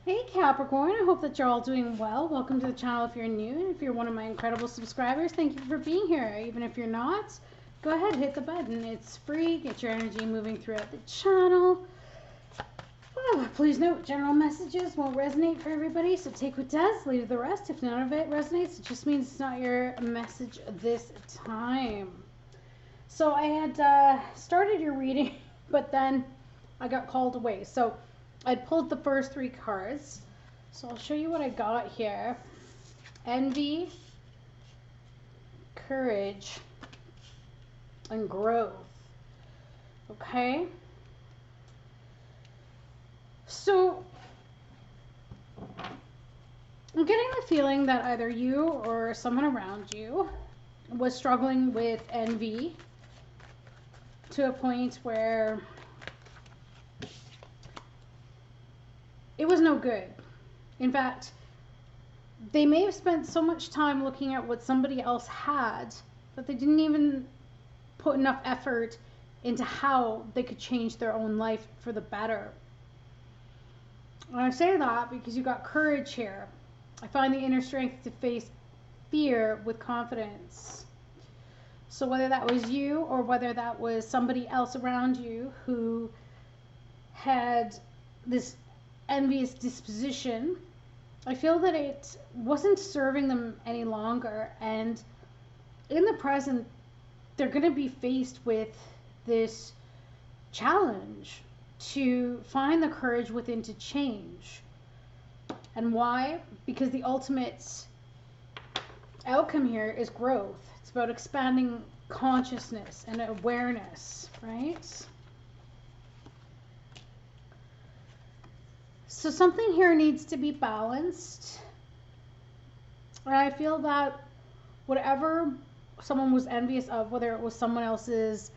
Hey Capricorn, I hope that you're all doing well. Welcome to the channel if you're new, and if you're one of my incredible subscribers, thank you for being here. Even if you're not, go ahead, hit the button. It's free. Get your energy moving throughout the channel. Oh, please note, general messages won't resonate for everybody, so take what does, leave the rest. If none of it resonates, it just means it's not your message this time. So I had started your reading, but then I got called away. So I pulled the first three cards. So I'll show you what I got here. Envy, courage, and growth. Okay? So I'm getting the feeling that either you or someone around you was struggling with envy to a point where it was no good. In fact, they may have spent so much time looking at what somebody else had that they didn't even put enough effort into how they could change their own life for the better. And I say that because you got courage here. I find the inner strength to face fear with confidence. So whether that was you or whether that was somebody else around you who had this envious disposition, I feel that it wasn't serving them any longer, and in the present they're going to be faced with this challenge to find the courage within to change. And why? Because the ultimate outcome here is growth. It's about expanding consciousness and awareness, right? So something here needs to be balanced. And I feel that whatever someone was envious of, whether it was someone else's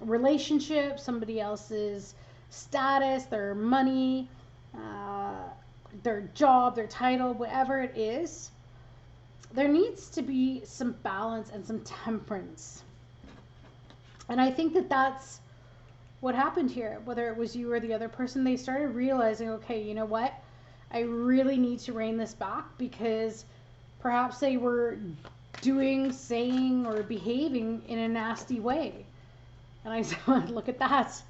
relationship, somebody else's status, their money, their job, their title, whatever it is, there needs to be some balance and some temperance. And I think that that's what happened here. Whether it was you or the other person, they started realizing, okay, you know what? I really need to rein this back, because perhaps they were doing, saying, or behaving in a nasty way. And I said, look at that.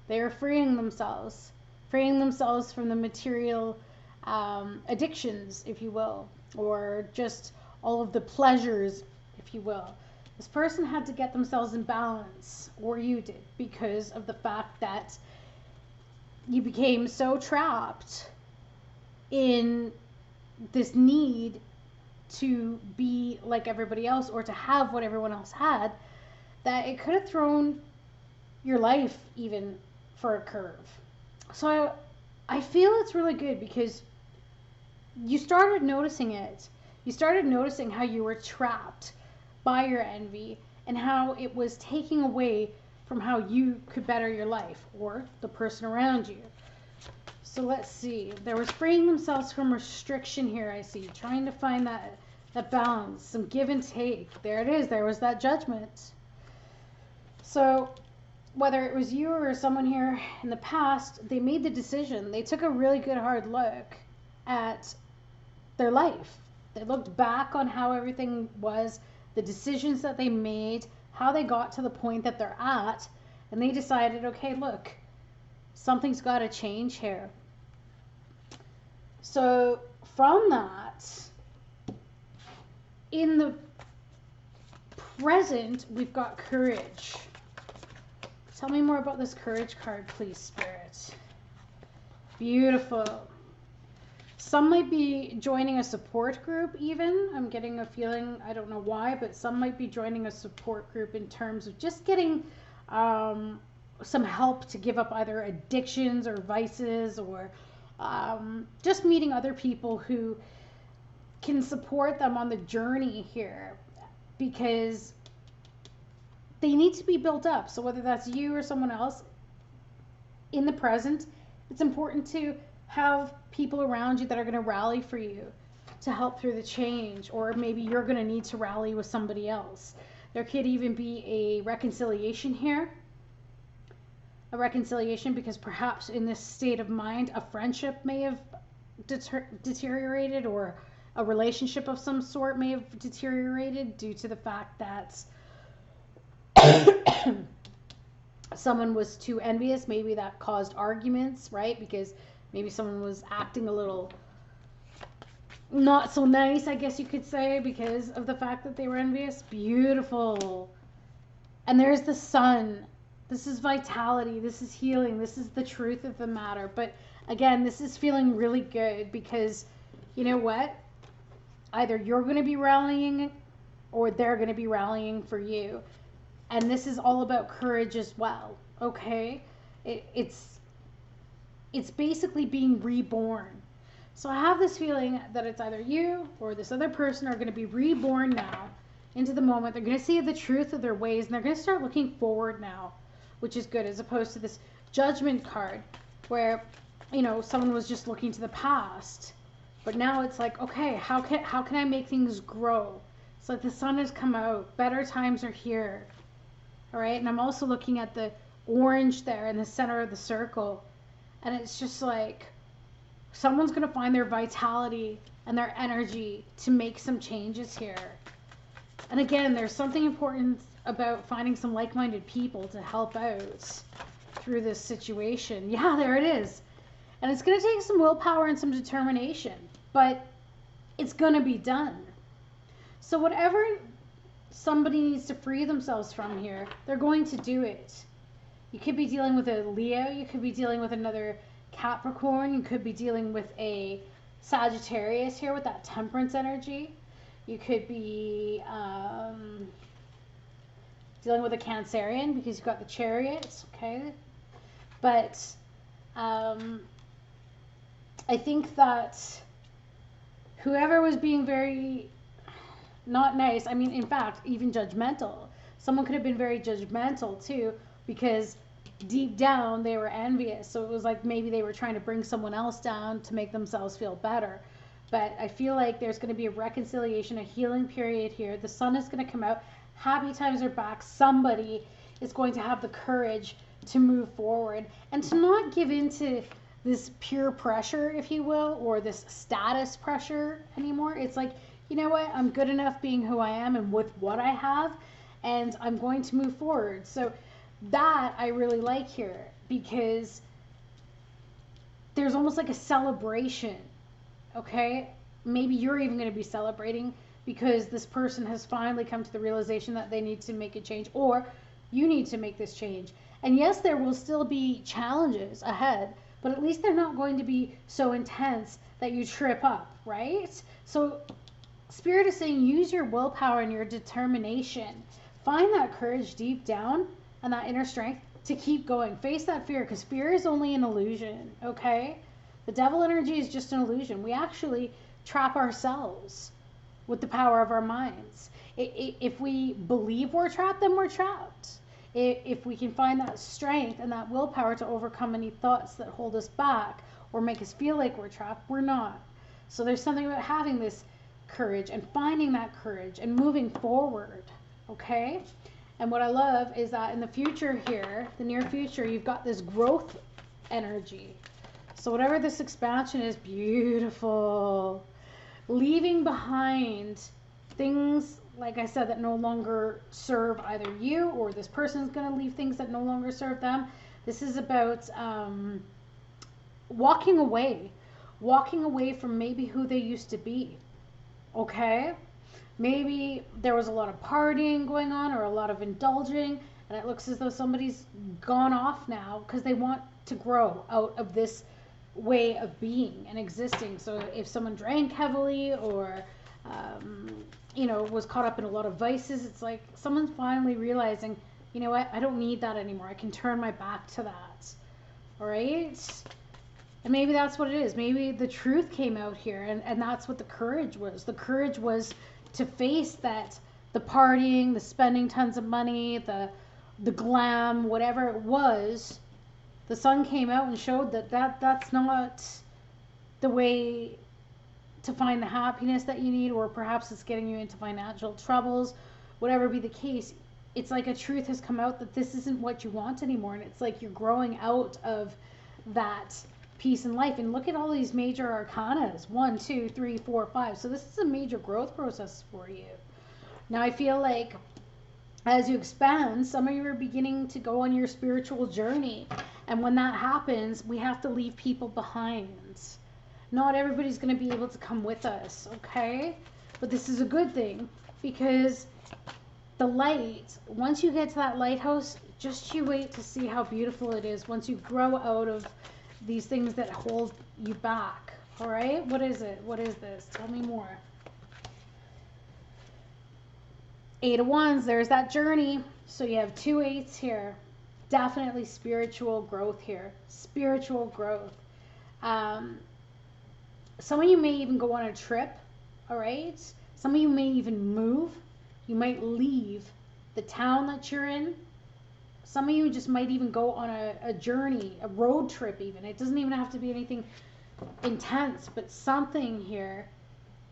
They're freeing themselves from the material addictions, if you will, or just all of the pleasures, if you will. This person had to get themselves in balance, or you did, because of the fact that you became so trapped in this need to be like everybody else or to have what everyone else had, that it could have thrown your life even for a curve. So I feel it's really good because you started noticing it. You started noticing how you were trapped by your envy and how it was taking away from how you could better your life or the person around you. So let's see. There was freeing themselves from restriction here, I see. Trying to find that balance, some give and take. There it is. There was that judgment. So whether it was you or someone here in the past, they made the decision. They took a really good hard look at their life. They looked back on how everything was, the decisions that they made, how they got to the point that they're at, and they decided, okay, look, something's got to change here. So from that, in the present, we've got courage. Tell me more about this courage card, please, Spirit. Beautiful. Some might be joining a support group even. I'm getting a feeling, I don't know why, but some might be joining a support group in terms of just getting some help to give up either addictions or vices, or just meeting other people who can support them on the journey here, because they need to be built up. So whether that's you or someone else in the present, it's important to have people around you that are going to rally for you to help through the change, or maybe you're going to need to rally with somebody else. There could even be a reconciliation here. a reconciliation, because perhaps in this state of mind, a friendship may have deteriorated, or a relationship of some sort may have deteriorated due to the fact that someone was too envious. Maybe that caused arguments, right? Because maybe someone was acting a little not so nice, I guess you could say, because of the fact that they were envious. Beautiful. And there's the sun. This is vitality. This is healing. This is the truth of the matter. But again, this is feeling really good because you know what? Either you're going to be rallying or they're going to be rallying for you. And this is all about courage as well. Okay? It's basically being reborn. So I have this feeling that it's either you or this other person are going to be reborn now into the moment. They're going to see the truth of their ways, and they're going to start looking forward now, which is good, as opposed to this judgment card where, you know, someone was just looking to the past. But now it's like, okay, how can I make things grow? It's like the sun has come out. Better times are here. All right? And I'm also looking at the orange there in the center of the circle. And it's just like someone's going to find their vitality and their energy to make some changes here. And again, there's something important about finding some like-minded people to help out through this situation. Yeah, there it is. And it's going to take some willpower and some determination, but it's going to be done. So whatever somebody needs to free themselves from here, they're going to do it. You could be dealing with a Leo. You could be dealing with another Capricorn. You could be dealing with a Sagittarius here with that temperance energy. You could be dealing with a Cancerian because you've got the Chariot. Okay. But I think that whoever was being very not nice, I mean, in fact, even judgmental. Someone could have been very judgmental too, because deep down they were envious. So it was like maybe they were trying to bring someone else down to make themselves feel better. But I feel like there's going to be a reconciliation, a healing period here. The sun is going to come out. Happy times are back. Somebody is going to have the courage to move forward and to not give in to this peer pressure, if you will, or this status pressure anymore. It's like, you know what? I'm good enough being who I am and with what I have, and I'm going to move forward. So that I really like here, because there's almost like a celebration. Okay? Maybe you're even going to be celebrating because this person has finally come to the realization that they need to make a change, or you need to make this change. And yes, there will still be challenges ahead, but at least they're not going to be so intense that you trip up, right? So Spirit is saying use your willpower and your determination. Find that courage deep down and that inner strength to keep going. Face that fear, because fear is only an illusion, okay? The devil energy is just an illusion. We actually trap ourselves with the power of our minds. If we believe we're trapped, then we're trapped. If we can find that strength and that willpower to overcome any thoughts that hold us back or make us feel like we're trapped, we're not. So there's something about having this courage and finding that courage and moving forward, okay? And what I love is that in the future here, the near future, you've got this growth energy. So whatever this expansion is, beautiful. Leaving behind things, like I said, that no longer serve either you, or this person's going to leave things that no longer serve them. This is about walking away from maybe who they used to be. Okay? Maybe there was a lot of partying going on or a lot of indulging, and it looks as though somebody's gone off now because they want to grow out of this way of being and existing. So if someone drank heavily or was caught up in a lot of vices, it's like someone's finally realizing, you know what, I don't need that anymore. I can turn my back to that. All right? And maybe that's what it is. Maybe the truth came out here, and that's what the courage was. The courage was to face that, the partying, the spending tons of money, the glam, whatever it was. The sun came out and showed that's not the way to find the happiness that you need, or perhaps it's getting you into financial troubles. Whatever be the case, it's like a truth has come out that this isn't what you want anymore. And it's like you're growing out of that peace in life. And look at all these major arcanas, 1, 2, 3, 4, 5. So this is a major growth process for you. Now I feel like as you expand, some of you are beginning to go on your spiritual journey. And when that happens, we have to leave people behind. Not everybody's going to be able to come with us, okay? But this is a good thing, because the light, once you get to that lighthouse, just you wait to see how beautiful it is once you grow out of these things that hold you back. All right? What is it? What is this? Tell me more. 8 of Wands, there's that journey. So you have 2 8s here. Definitely spiritual growth here. Spiritual growth. Some of you may even go on a trip. All right? Some of you may even move. You might leave the town that you're in. Some of you just might even go on a journey, a road trip even. It doesn't even have to be anything intense, but something here.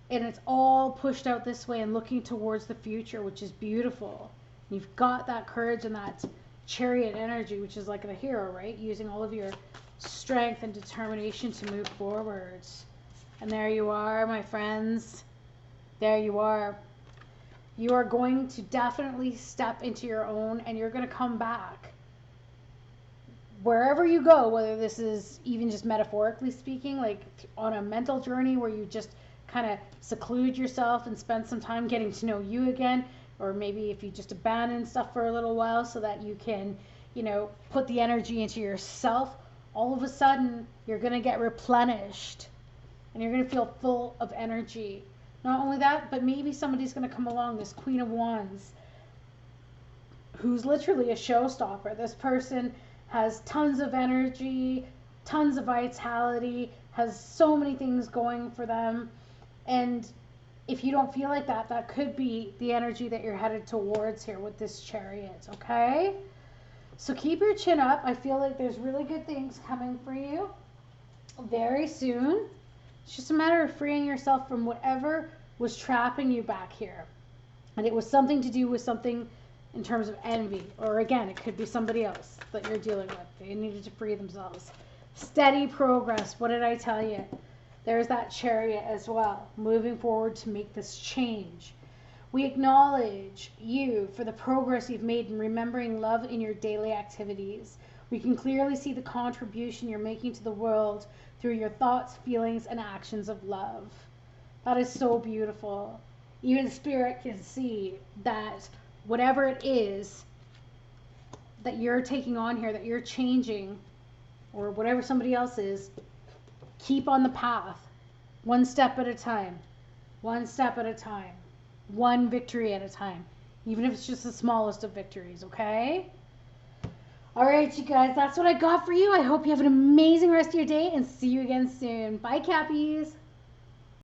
And it's all pushed out this way and looking towards the future, which is beautiful. You've got that courage and that chariot energy, which is like the hero, right? Using all of your strength and determination to move forwards. And there you are, my friends. There you are. You are going to definitely step into your own, and you're going to come back. Wherever you go, whether this is even just metaphorically speaking, like on a mental journey where you just kind of seclude yourself and spend some time getting to know you again, or maybe if you just abandon stuff for a little while so that you can, you know, put the energy into yourself, all of a sudden you're going to get replenished and you're going to feel full of energy. Not only that, but maybe somebody's going to come along, this Queen of Wands, who's literally a showstopper. This person has tons of energy, tons of vitality, has so many things going for them. And if you don't feel like that, that could be the energy that you're headed towards here with this Chariot, okay? So keep your chin up. I feel like there's really good things coming for you very soon. It's just a matter of freeing yourself from whatever was trapping you back here. And it was something to do with something in terms of envy. Or again, it could be somebody else that you're dealing with. They needed to free themselves. Steady progress. What did I tell you? There's that Chariot as well, moving forward to make this change. We acknowledge you for the progress you've made in remembering love in your daily activities. We can clearly see the contribution you're making to the world through your thoughts, feelings, and actions of love. That is so beautiful. Even Spirit can see that whatever it is that you're taking on here, that you're changing, or whatever somebody else is, keep on the path. One step at a time. One step at a time. One victory at a time. Even if it's just the smallest of victories, okay? All right, you guys, that's what I got for you. I hope you have an amazing rest of your day and see you again soon. Bye, Cappies.